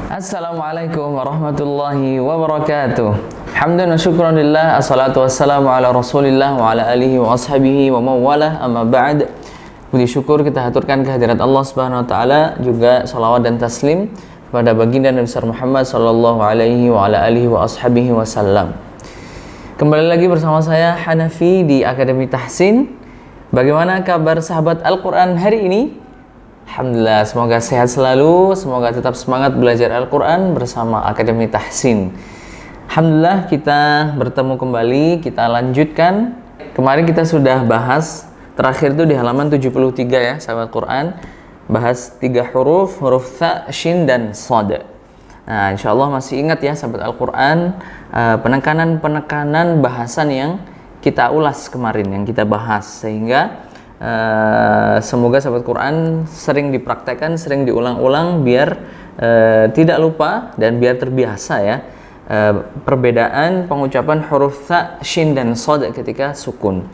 Assalamualaikum warahmatullahi wabarakatuh. Hamdan wa syukran lillah, assalatu wassalamu ala rasulillah wa ala alihi wa ashabihi wa mawalah, amma ba'd. Puji syukur kita haturkan kehadirat Allah subhanahu wa ta'ala, juga salawat dan taslim kepada baginda Nabi besar Muhammad sallallahu alaihi wa ala alihi wa ashabihi wasallam. Kembali lagi bersama saya Hanafi di Akademi Tahsin. Bagaimana kabar sahabat Al-Quran hari ini? Alhamdulillah, semoga sehat selalu, semoga tetap semangat belajar Al-Quran bersama Akademi Tahsin. Alhamdulillah, kita bertemu kembali, kita lanjutkan. Kemarin kita sudah bahas, terakhir itu di halaman 73 ya, sahabat Quran. Bahas 3 huruf tha, shin, dan shad. Nah, insya Allah masih ingat ya sahabat Al-Quran, penekanan-penekanan bahasan yang kita ulas kemarin, yang kita bahas. Sehingga semoga sahabat Quran sering dipraktekkan, sering diulang-ulang biar tidak lupa dan biar terbiasa ya perbedaan pengucapan huruf tha, shin, dan shad ketika sukun.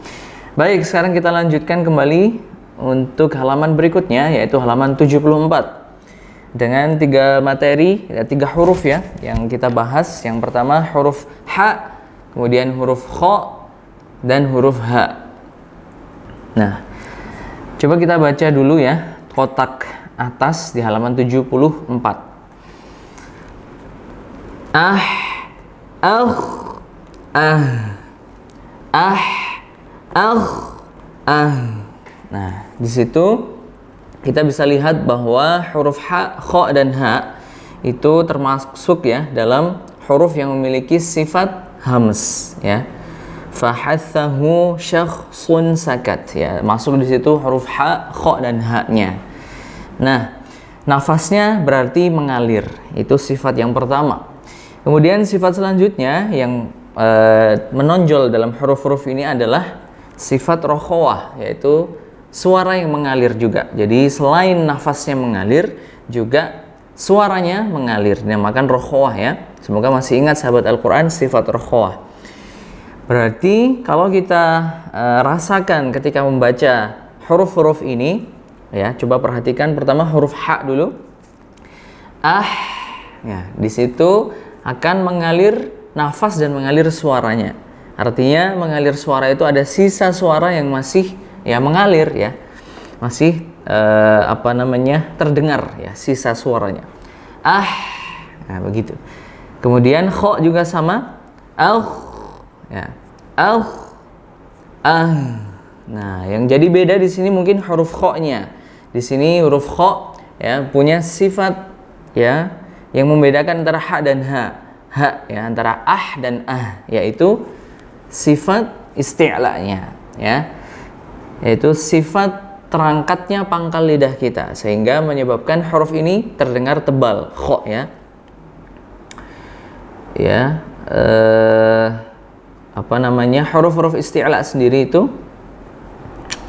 Baik, sekarang kita lanjutkan kembali untuk halaman berikutnya, yaitu halaman 74 dengan 3 materi, 3 huruf ya yang kita bahas. Yang pertama huruf ha, kemudian huruf kha, dan huruf ha. Nah, coba kita baca dulu ya kotak atas di halaman 74. Ah, Nah, di situ kita bisa lihat bahwa huruf ha, kha, dan ha itu termasuk ya dalam huruf yang memiliki sifat hams ya. Fahathahu syakhsun sakat ya, masuk di situ huruf ha, kha, dan ha-nya. Nah, nafasnya berarti mengalir, itu sifat yang pertama. Kemudian sifat selanjutnya yang menonjol dalam huruf-huruf ini adalah sifat rokhawah, yaitu suara yang mengalir juga. Jadi selain nafasnya mengalir, juga suaranya mengalir, dinamakan rokhawah ya. Semoga masih ingat sahabat Al-Quran sifat rokhawah. Berarti kalau kita rasakan ketika membaca huruf-huruf ini ya, coba perhatikan pertama huruf ha dulu. Ya, di situ akan mengalir nafas dan mengalir suaranya. Artinya mengalir suara itu ada sisa suara yang masih ya mengalir ya. Masih terdengar ya sisa suaranya. Nah, begitu. Kemudian kha juga sama. Ya. Nah, yang jadi beda di sini mungkin huruf kha-nya. Di sini huruf kha ya punya sifat ya yang membedakan antara ha dan ha. Ha ya antara dan yaitu sifat isti'la'nya ya. Yaitu sifat terangkatnya pangkal lidah kita sehingga menyebabkan huruf ini terdengar tebal, kha ya. Ya, huruf-huruf isti'la sendiri itu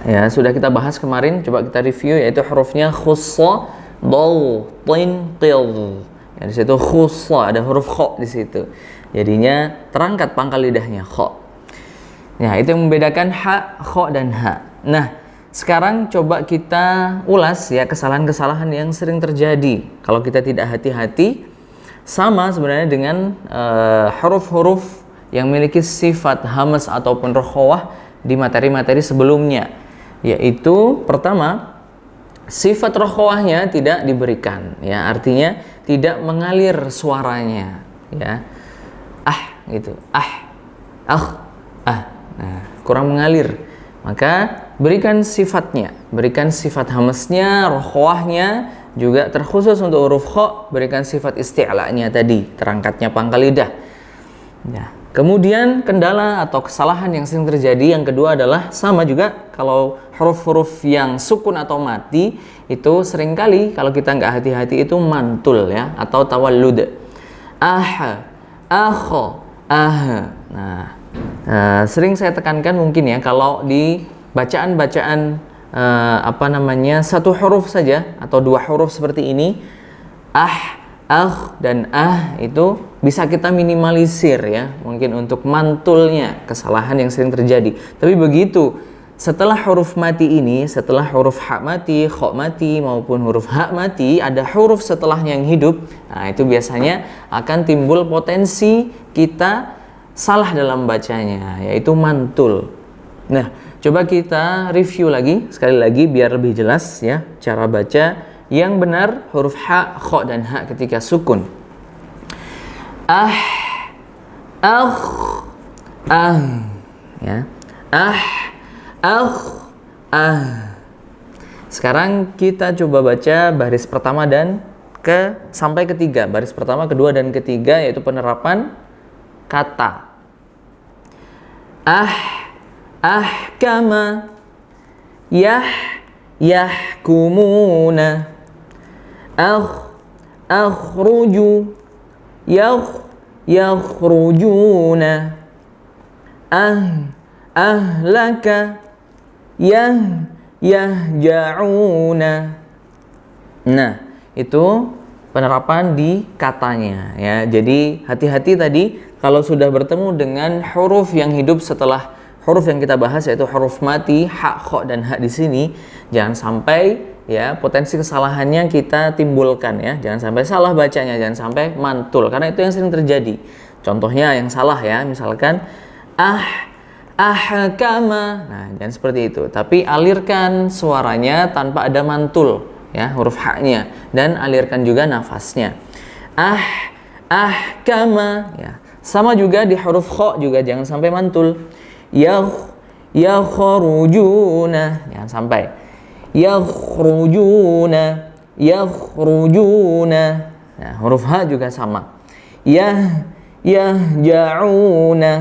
ya sudah kita bahas kemarin, coba kita review, yaitu hurufnya khussa, dal, tin, qil. Ya, di situ khussa ada huruf kha di situ. Jadinya terangkat pangkal lidahnya kha. Ya, itu yang membedakan ha, kha, dan ha. Nah, sekarang coba kita ulas ya kesalahan-kesalahan yang sering terjadi kalau kita tidak hati-hati, sama sebenarnya dengan huruf-huruf yang memiliki sifat hamas ataupun rokhawah di materi-materi sebelumnya, yaitu pertama sifat rokhawahnya tidak diberikan ya, artinya tidak mengalir suaranya ya, gitu, nah, kurang mengalir, maka berikan sifatnya, berikan sifat hamasnya, rokhawahnya, juga terkhusus untuk huruf kha berikan sifat isti'la'nya tadi, terangkatnya pangkal lidah ya. Kemudian kendala atau kesalahan yang sering terjadi yang kedua adalah sama juga kalau huruf-huruf yang sukun atau mati itu seringkali kalau kita nggak hati-hati itu mantul ya atau tawallud. Nah, sering saya tekankan mungkin ya kalau di bacaan-bacaan satu huruf saja atau 2 huruf seperti ini, dan itu bisa kita minimalisir ya, mungkin untuk mantulnya kesalahan yang sering terjadi. Tapi begitu setelah huruf mati ini, setelah huruf ha mati, kha mati maupun huruf ha mati, ada huruf setelahnya yang hidup. Nah, itu biasanya akan timbul potensi kita salah dalam bacanya, yaitu mantul. Nah, coba kita review lagi sekali lagi biar lebih jelas ya cara baca yang benar huruf ha, kha dan ha ketika sukun. Ah, ya. Sekarang kita coba baca baris pertama dan sampai ketiga. Baris pertama, kedua, dan ketiga yaitu penerapan kata. Ahkama, yahkumuna, akhruju, yakhrujuna, ahlaka, yahja'una. Nah, itu penerapan di katanya ya. Jadi hati-hati tadi kalau sudah bertemu dengan huruf yang hidup setelah huruf yang kita bahas yaitu huruf mati, ha, kha dan ha di sini, jangan sampai ya potensi kesalahannya kita timbulkan ya. Jangan sampai salah bacanya, jangan sampai mantul karena itu yang sering terjadi. Contohnya yang salah ya, misalkan ahkama. Nah, jangan seperti itu. Tapi alirkan suaranya tanpa ada mantul ya, huruf ha-nya, dan alirkan juga nafasnya. Ahkama ya. Sama juga di huruf kha juga jangan sampai mantul. Yakhrujuna, jangan sampai. Yakhrujuna. Nah, huruf ha juga sama. Yahja'una.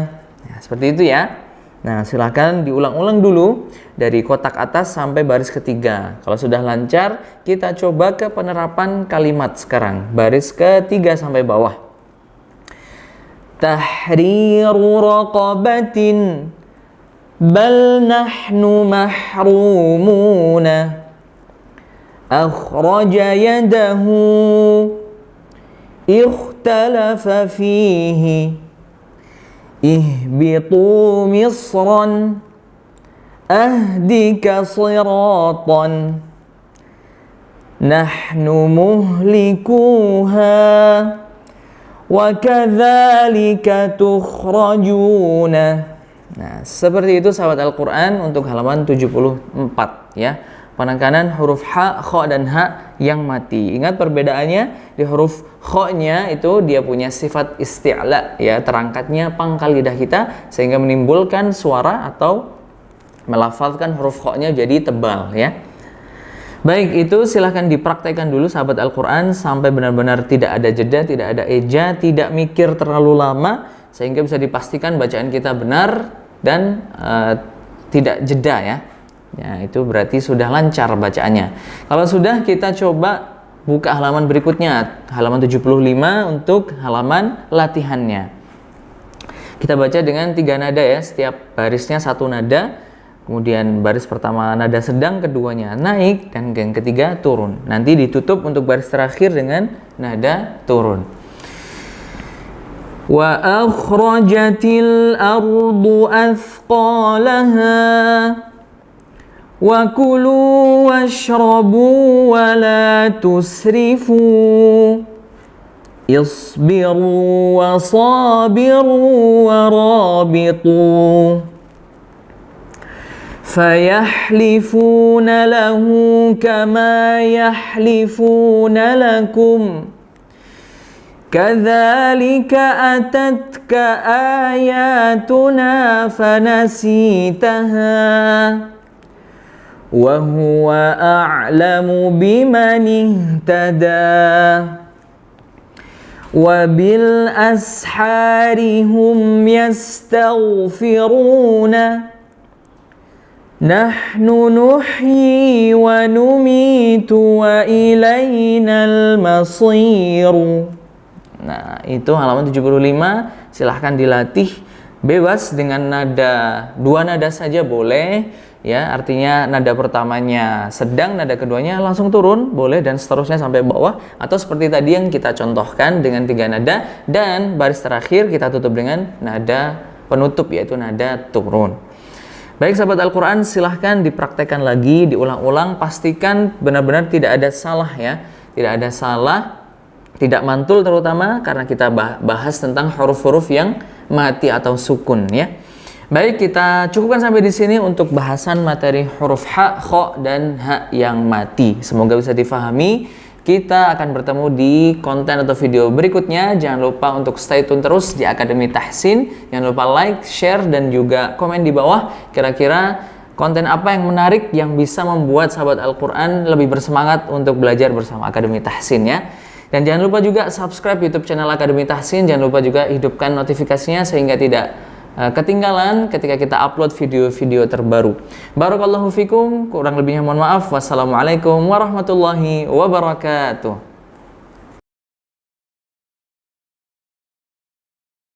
Nah, seperti itu ya. Nah, silakan diulang-ulang dulu dari kotak atas sampai baris ketiga. Kalau sudah lancar, kita coba ke penerapan kalimat sekarang. Baris ketiga sampai bawah. Tahriru raqabatin bal nahnu mahrumuna. Akhraja yadahu ikhtalafa fihi. Ihbitu misran ahdika siratan nahnu muhlikuha wa kadzalika tukhrajuna. Nah, seperti itu sahabat Al-Quran untuk halaman 74 ya. Penekanan huruf ha, kha dan ha yang mati. Ingat perbedaannya di huruf kha-nya itu dia punya sifat isti'la ya, terangkatnya pangkal lidah kita sehingga menimbulkan suara atau melafalkan huruf kha-nya jadi tebal ya. Baik, itu silahkan dipraktekkan dulu sahabat Al-Quran sampai benar-benar tidak ada jeda, tidak ada eja, tidak mikir terlalu lama sehingga bisa dipastikan bacaan kita benar dan tidak jeda ya. Ya, itu berarti sudah lancar bacaannya. Kalau sudah, kita coba buka halaman berikutnya, halaman 75 untuk halaman latihannya. Kita baca dengan 3 nada ya, setiap barisnya 1 nada. Kemudian baris pertama nada sedang, keduanya naik, dan yang ketiga turun. Nanti ditutup untuk baris terakhir dengan nada turun. Wa akhrajatil ardu athqalaha wa kulu washrabu wa la tusrifu isbiru wa sabiru wa rabitu fayahlifuna lahu kama yahlifuna lakum kadzalika atatka ayatuna fanasitaha wa huwa a'lamu biman ihtada wa bil ashari hum yastaghfiruna nahnu nuhyi wa numitu wa ilainal masiru. Nah, itu halaman 75. Silahkan dilatih bebas dengan nada 2 nada saja boleh ya, artinya nada pertamanya sedang, nada keduanya langsung turun boleh, dan seterusnya sampai bawah, atau seperti tadi yang kita contohkan dengan 3 nada, dan baris terakhir kita tutup dengan nada penutup yaitu nada turun. Baik sahabat Al-Quran, silahkan dipraktekkan lagi, diulang-ulang, pastikan benar-benar tidak ada salah ya, tidak ada salah, tidak mantul terutama karena kita bahas tentang huruf-huruf yang mati atau sukun ya. Baik, kita cukupkan sampai di sini untuk bahasan materi huruf ha, kho, dan ha yang mati. Semoga bisa difahami. Kita akan bertemu di konten atau video berikutnya. Jangan lupa untuk stay tune terus di Akademi Tahsin. Jangan lupa like, share, dan juga komen di bawah. Kira-kira konten apa yang menarik yang bisa membuat sahabat Al-Quran lebih bersemangat untuk belajar bersama Akademi Tahsin ya. Dan jangan lupa juga subscribe YouTube channel Akademi Tahsin. Jangan lupa juga hidupkan notifikasinya sehingga tidak ketinggalan ketika kita upload video-video terbaru. Barakallahu fikum, kurang lebihnya mohon maaf. Wassalamualaikum warahmatullahi wabarakatuh.